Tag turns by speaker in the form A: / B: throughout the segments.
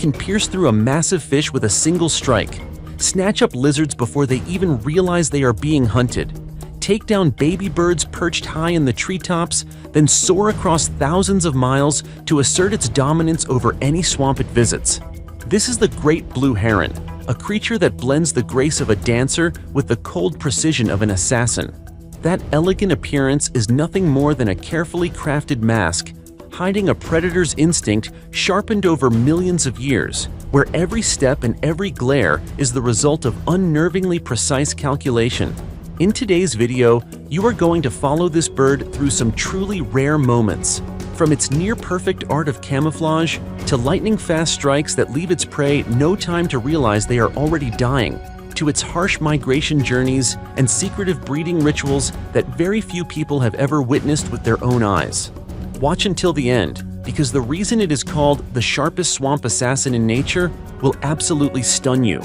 A: can pierce through a massive fish with a single strike, snatch up lizards before they even realize they are being hunted, take down baby birds perched high in the treetops, then soar across thousands of miles to assert its dominance over any swamp it visits. This is the Great Blue Heron, a creature that blends the grace of a dancer with the cold precision of an assassin. That elegant appearance is nothing more than a carefully crafted mask, hiding a predator's instinct sharpened over millions of years, where every step and every glare is the result of unnervingly precise calculation. In today's video, you are going to follow this bird through some truly rare moments. From its near-perfect art of camouflage to lightning-fast strikes that leave its prey no time to realize they are already dying, to its harsh migration journeys and secretive breeding rituals that very few people have ever witnessed with their own eyes. Watch until the end, because the reason it is called the sharpest swamp assassin in nature will absolutely stun you.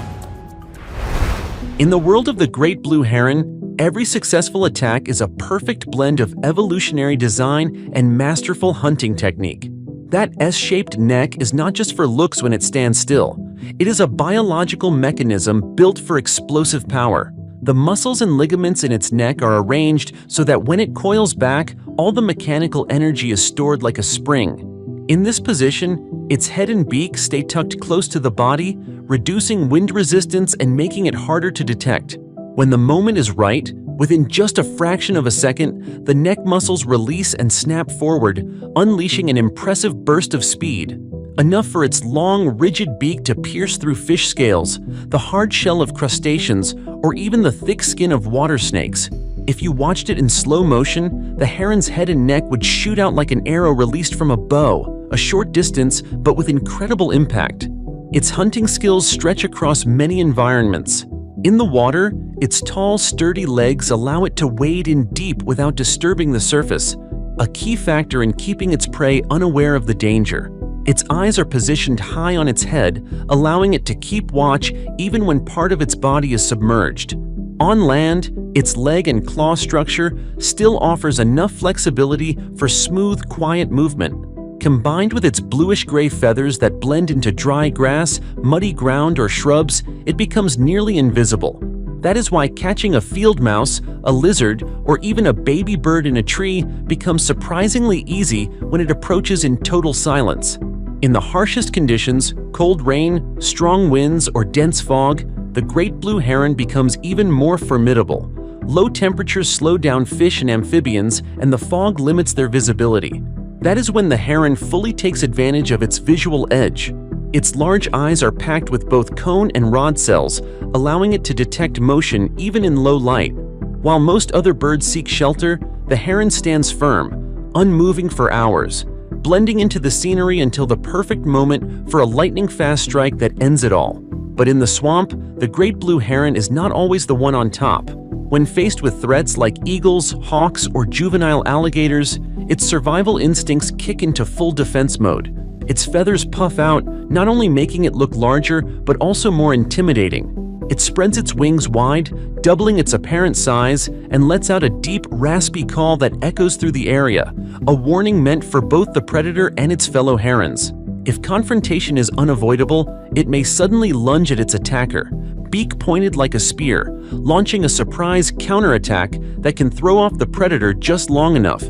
A: In the world of the Great Blue Heron, every successful attack is a perfect blend of evolutionary design and masterful hunting technique. That S-shaped neck is not just for looks when it stands still. It is a biological mechanism built for explosive power. The muscles and ligaments in its neck are arranged so that when it coils back, all the mechanical energy is stored like a spring. In this position, its head and beak stay tucked close to the body, reducing wind resistance and making it harder to detect. When the moment is right, within just a fraction of a second, the neck muscles release and snap forward, unleashing an impressive burst of speed. Enough for its long, rigid beak to pierce through fish scales, the hard shell of crustaceans, or even the thick skin of water snakes. If you watched it in slow motion, the heron's head and neck would shoot out like an arrow released from a bow, a short distance but with incredible impact. Its hunting skills stretch across many environments. In the water, its tall, sturdy legs allow it to wade in deep without disturbing the surface, a key factor in keeping its prey unaware of the danger. Its eyes are positioned high on its head, allowing it to keep watch even when part of its body is submerged. On land, its leg and claw structure still offers enough flexibility for smooth, quiet movement. Combined with its bluish-gray feathers that blend into dry grass, muddy ground, or shrubs, it becomes nearly invisible. That is why catching a field mouse, a lizard, or even a baby bird in a tree becomes surprisingly easy when it approaches in total silence. In the harshest conditions, cold rain, strong winds, or dense fog, the Great Blue Heron becomes even more formidable. Low temperatures slow down fish and amphibians, and the fog limits their visibility. That is when the heron fully takes advantage of its visual edge. Its large eyes are packed with both cone and rod cells, allowing it to detect motion even in low light. While most other birds seek shelter, the heron stands firm, unmoving for hours, blending into the scenery until the perfect moment for a lightning-fast strike that ends it all. But in the swamp, the Great Blue Heron is not always the one on top. When faced with threats like eagles, hawks, or juvenile alligators, its survival instincts kick into full defense mode. Its feathers puff out, not only making it look larger, but also more intimidating. It spreads its wings wide, doubling its apparent size, and lets out a deep, raspy call that echoes through the area, a warning meant for both the predator and its fellow herons. If confrontation is unavoidable, it may suddenly lunge at its attacker, beak pointed like a spear, launching a surprise counterattack that can throw off the predator just long enough.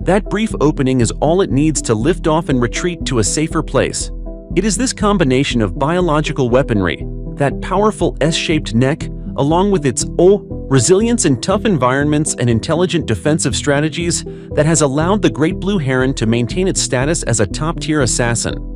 A: That brief opening is all it needs to lift off and retreat to a safer place. It is this combination of biological weaponry, that powerful S-shaped neck, along with its resilience in tough environments and intelligent defensive strategies, that has allowed the Great Blue Heron to maintain its status as a top-tier assassin.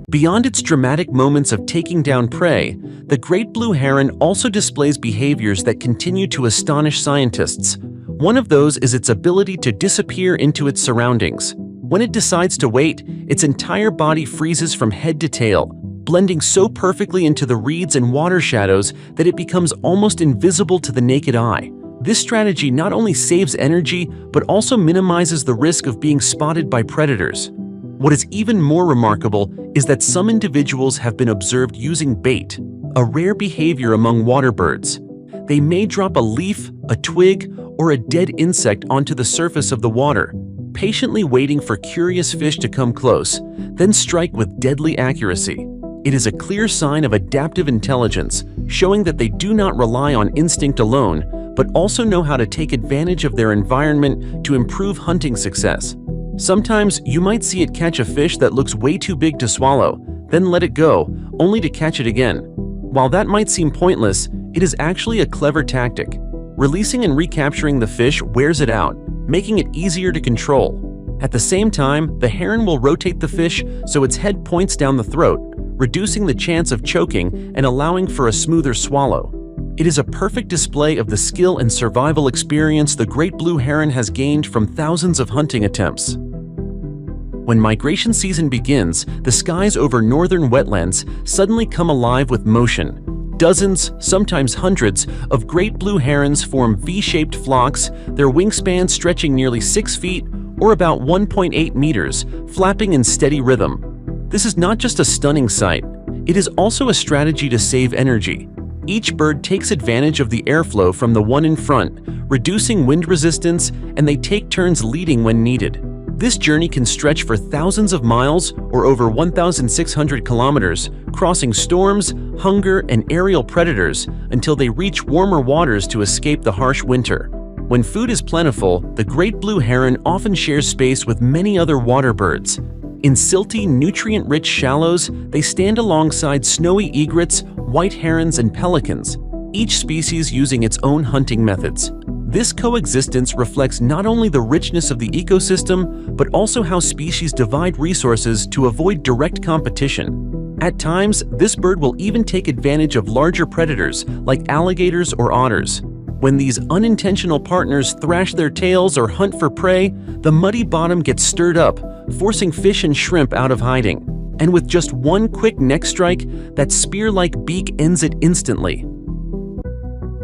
A: Beyond its dramatic moments of taking down prey, the Great Blue Heron also displays behaviors that continue to astonish scientists. One of those is its ability to disappear into its surroundings. When it decides to wait, its entire body freezes from head to tail, blending so perfectly into the reeds and water shadows that it becomes almost invisible to the naked eye. This strategy not only saves energy, but also minimizes the risk of being spotted by predators. What is even more remarkable is that some individuals have been observed using bait, a rare behavior among water birds. They may drop a leaf, a twig, or a dead insect onto the surface of the water, patiently waiting for curious fish to come close, then strike with deadly accuracy. It is a clear sign of adaptive intelligence, showing that they do not rely on instinct alone, but also know how to take advantage of their environment to improve hunting success. Sometimes you might see it catch a fish that looks way too big to swallow, then let it go, only to catch it again. While that might seem pointless, it is actually a clever tactic. Releasing and recapturing the fish wears it out, making it easier to control. At the same time, the heron will rotate the fish so its head points down the throat, reducing the chance of choking and allowing for a smoother swallow. It is a perfect display of the skill and survival experience the great blue heron has gained from thousands of hunting attempts. When migration season begins, the skies over northern wetlands suddenly come alive with motion. Dozens, sometimes hundreds, of great blue herons form V-shaped flocks, their wingspans stretching nearly 6 feet or about 1.8 meters, flapping in steady rhythm. This is not just a stunning sight, it is also a strategy to save energy. Each bird takes advantage of the airflow from the one in front, reducing wind resistance, and they take turns leading when needed. This journey can stretch for thousands of miles or over 1,600 kilometers, crossing storms, hunger, and aerial predators until they reach warmer waters to escape the harsh winter. When food is plentiful, the great blue heron often shares space with many other water birds. In silty, nutrient-rich shallows, they stand alongside snowy egrets, white herons, and pelicans, each species using its own hunting methods. This coexistence reflects not only the richness of the ecosystem, but also how species divide resources to avoid direct competition. At times, this bird will even take advantage of larger predators like alligators or otters. When these unintentional partners thrash their tails or hunt for prey, the muddy bottom gets stirred up, forcing fish and shrimp out of hiding. And with just one quick neck strike, that spear-like beak ends it instantly.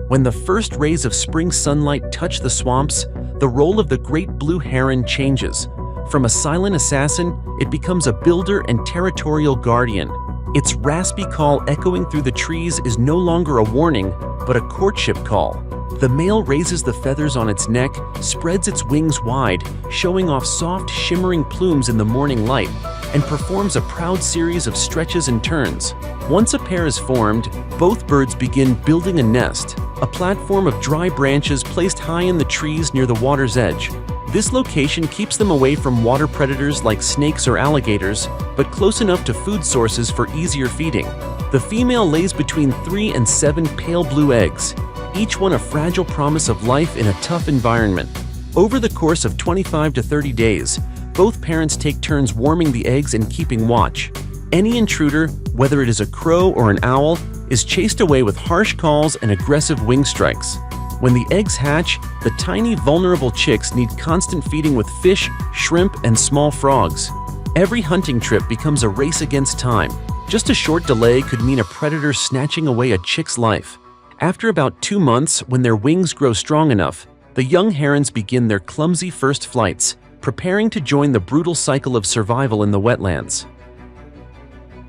A: When the first rays of spring sunlight touch the swamps, the role of the great blue heron changes. From a silent assassin, it becomes a builder and territorial guardian. Its raspy call echoing through the trees is no longer a warning, but a courtship call. The male raises the feathers on its neck, spreads its wings wide, showing off soft, shimmering plumes in the morning light, and performs a proud series of stretches and turns. Once a pair is formed, both birds begin building a nest, a platform of dry branches placed high in the trees near the water's edge. This location keeps them away from water predators like snakes or alligators, but close enough to food sources for easier feeding. The female lays between 3 and 7 pale blue eggs, each one a fragile promise of life in a tough environment. Over the course of 25 to 30 days, both parents take turns warming the eggs and keeping watch. Any intruder, whether it is a crow or an owl, is chased away with harsh calls and aggressive wing strikes. When the eggs hatch, the tiny, vulnerable chicks need constant feeding with fish, shrimp, and small frogs. Every hunting trip becomes a race against time. Just a short delay could mean a predator snatching away a chick's life. After about 2 months, when their wings grow strong enough, the young herons begin their clumsy first flights, preparing to join the brutal cycle of survival in the wetlands.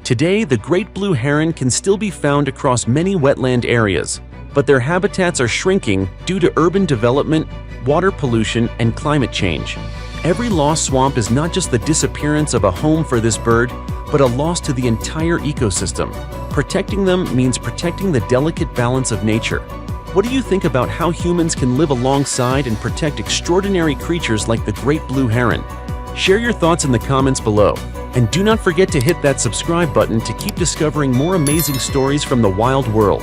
A: Today, the great blue heron can still be found across many wetland areas, but their habitats are shrinking due to urban development, water pollution, and climate change. Every lost swamp is not just the disappearance of a home for this bird, but a loss to the entire ecosystem. Protecting them means protecting the delicate balance of nature. What do you think about how humans can live alongside and protect extraordinary creatures like the great blue heron? Share your thoughts in the comments below. And do not forget to hit that subscribe button to keep discovering more amazing stories from the wild world.